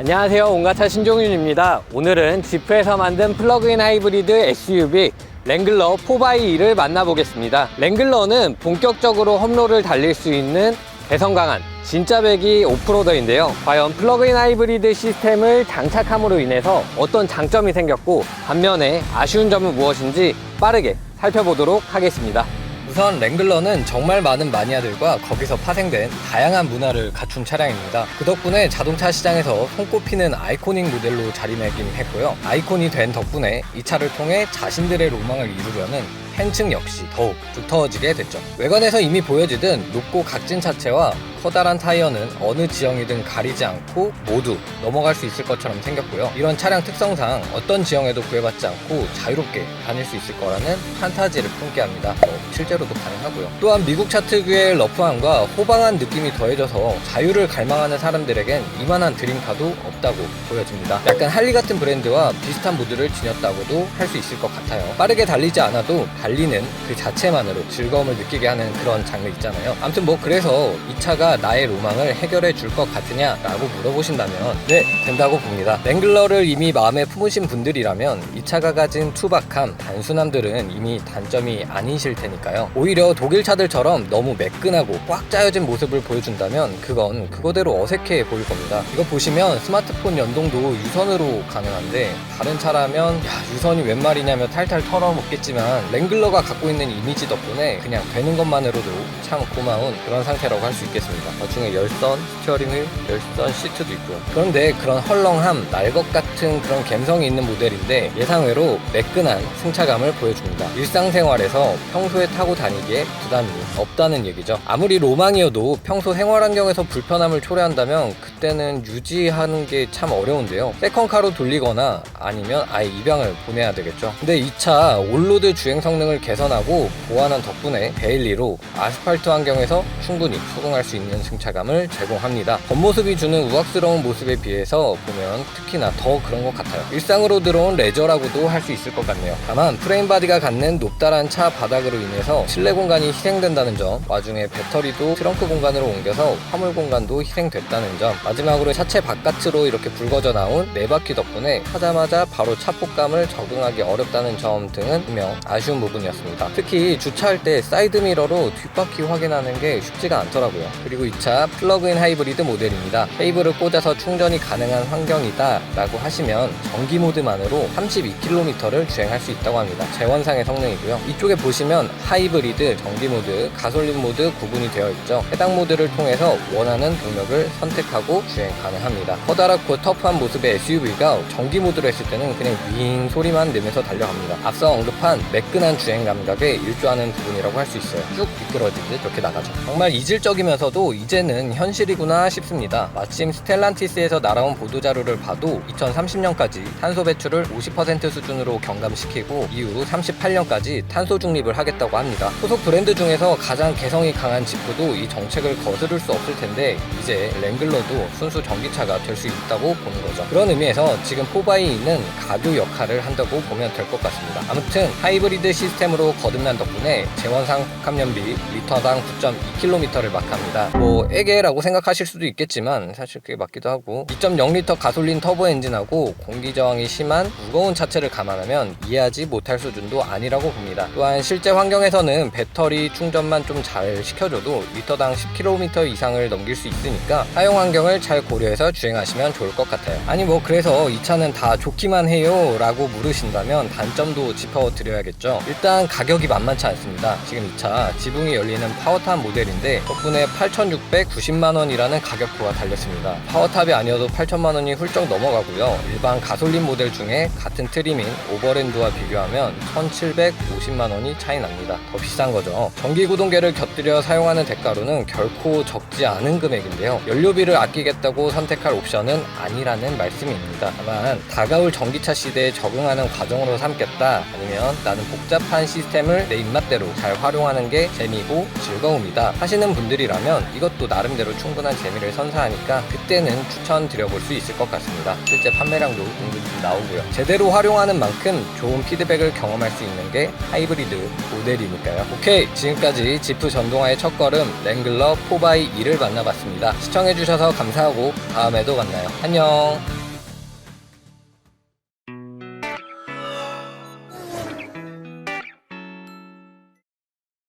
안녕하세요, 온가차 신종윤입니다. 오늘은 지프에서 만든 플러그인 하이브리드 SUV 랭글러 4x2를 만나보겠습니다. 랭글러는 본격적으로 험로를 달릴 수 있는 개성 강한 진짜 배기 오프로더인데요. 과연 플러그인 하이브리드 시스템을 장착함으로 인해서 어떤 장점이 생겼고 반면에 아쉬운 점은 무엇인지 빠르게 살펴보도록 하겠습니다. 우선 랭글러는 정말 많은 마니아들과 거기서 파생된 다양한 문화를 갖춘 차량입니다. 그 덕분에 자동차 시장에서 손꼽히는 아이코닉 모델로 자리매김했고요. 아이콘이 된 덕분에 이 차를 통해 자신들의 로망을 이루려는 팬층 역시 더욱 두터워지게 됐죠. 외관에서 이미 보여지던 높고 각진 차체와 커다란 타이어는 어느 지형이든 가리지 않고 모두 넘어갈 수 있을 것처럼 생겼고요. 이런 차량 특성상 어떤 지형에도 구애받지 않고 자유롭게 다닐 수 있을 거라는 판타지를 품게 합니다. 실제로도 가능하고요. 또한 미국 차 특유의 러프함과 호방한 느낌이 더해져서 자유를 갈망하는 사람들에겐 이만한 드림카도 없다고 보여집니다. 약간 할리 같은 브랜드와 비슷한 무드를 지녔다고도 할 수 있을 것 같아요. 빠르게 달리지 않아도 달리는 그 자체만으로 즐거움을 느끼게 하는 그런 장르 있잖아요. 아무튼 그래서 이 차가 나의 로망을 해결해 줄 것 같으냐 라고 물어보신다면 네, 된다고 봅니다. 랭글러를 이미 마음에 품으신 분들이라면 이 차가 가진 투박함, 단순함들은 이미 단점이 아니실 테니까요. 오히려 독일 차들처럼 너무 매끈하고 꽉 짜여진 모습을 보여준다면 그건 그거대로 어색해 보일 겁니다. 이거 보시면 스마트폰 연동도 유선으로 가능한데 다른 차라면 유선이 웬 말이냐며 탈탈 털어먹겠지만 랭글러가 갖고 있는 이미지 덕분에 그냥 되는 것만으로도 참 고마운 그런 상태라고 할 수 있겠습니다. 나중에 열선, 스티어링 휠, 열선 시트도 있고요. 그런데 그런 헐렁함, 날 것 같은 그런 감성이 있는 모델인데 예상외로 매끈한 승차감을 보여줍니다. 일상생활에서 평소에 타고 다니기에 부담이 없다는 얘기죠. 아무리 로망이어도 평소 생활 환경에서 불편함을 초래한다면 그때는 유지하는 게 참 어려운데요. 세컨카로 돌리거나 아니면 아예 입양을 보내야 되겠죠. 근데 이 차 올로드 주행 성능을 개선하고 보완한 덕분에 데일리로 아스팔트 환경에서 충분히 적응할 수 있는 승차감을 제공합니다. 겉모습이 주는 우악스러운 모습에 비해서 보면 특히나 더 그런 것 같아요. 일상으로 들어온 레저라고도 할 수 있을 것 같네요. 다만 프레임 바디가 갖는 높다란 차 바닥으로 인해서 실내 공간이 희생된다는 점, 와중에 배터리도 트렁크 공간으로 옮겨서 화물 공간도 희생됐다는 점, 마지막으로 차체 바깥으로 이렇게 붉어져 나온 네 바퀴 덕분에 타자마자 바로 차 폭감을 적응하기 어렵다는 점 등은 분명 아쉬운 부분이었습니다. 특히 주차할 때 사이드미러로 뒷바퀴 확인하는 게 쉽지가 않더라고요. 그리고 이 차 플러그인 하이브리드 모델입니다. 케이블을 꽂아서 충전이 가능한 환경이다 라고 하시면 전기 모드만으로 32km를 주행할 수 있다고 합니다. 재원상의 성능이고요. 이쪽에 보시면 하이브리드, 전기 모드, 가솔린 모드 구분이 되어 있죠. 해당 모드를 통해서 원하는 동력을 선택하고 주행 가능합니다. 커다랗고 터프한 모습의 SUV가 전기 모드로 했을 때는 그냥 윙 소리만 내면서 달려갑니다. 앞서 언급한 매끈한 주행 감각에 일조하는 부분이라고 할 수 있어요. 쭉 미끄러지듯 이렇게 나가죠. 정말 이질적이면서도 이제는 현실이구나 싶습니다. 마침 스텔란티스에서 날아온 보도자료를 봐도 2030년까지 탄소 배출을 50% 수준으로 경감시키고 이후 38년까지 탄소 중립을 하겠다고 합니다. 소속 브랜드 중에서 가장 개성이 강한 지프도 이 정책을 거스를 수 없을 텐데 이제 랭글러도 순수 전기차가 될 수 있다고 보는 거죠. 그런 의미에서 지금 4x2는 가교 역할을 한다고 보면 될 것 같습니다. 아무튼 하이브리드 시스템으로 거듭난 덕분에 재원상 폭합연비 리터당 9.2km를 마크합니다. 애게라고 생각하실 수도 있겠지만 사실 그게 맞기도 하고 2.0L 가솔린 터보 엔진하고 공기 저항이 심한 무거운 차체를 감안하면 이해하지 못할 수준도 아니라고 봅니다. 또한 실제 환경에서는 배터리 충전만 좀 잘 시켜줘도 리터당 10km 이상을 넘길 수 있으니까 사용 환경을 잘 고려해서 주행하시면 좋을 것 같아요. 아니 그래서 이 차는 다 좋기만 해요 라고 물으신다면 단점도 짚어드려야겠죠. 일단 가격이 만만치 않습니다. 지금 이 차 지붕이 열리는 파워탑 모델인데 덕분에 8,690만원이라는 가격표가 달렸습니다. 파워탑이 아니어도 8천만원이 훌쩍 넘어가고요. 일반 가솔린 모델 중에 같은 트림인 오버랜드와 비교하면 1,750만원이 차이 납니다. 더 비싼 거죠. 전기구동계를 곁들여 사용하는 대가로는 결코 적지 않은 금액인데요. 연료비를 아끼겠다고 선택할 옵션은 아니라는 말씀입니다. 다만 다가올 전기차 시대에 적응하는 과정으로 삼겠다 아니면 하면 나는 복잡한 시스템을 내 입맛대로 잘 활용하는 게 재미고 즐거움이다 하시는 분들이라면 이것도 나름대로 충분한 재미를 선사하니까 그때는 추천드려볼 수 있을 것 같습니다. 실제 판매량도 은근 좀 나오고요. 제대로 활용하는 만큼 좋은 피드백을 경험할 수 있는 게 하이브리드 모델이니까요. 오케이, 지금까지 지프 전동화의 첫걸음 랭글러 4x2를 만나봤습니다. 시청해주셔서 감사하고 다음에도 만나요. 안녕.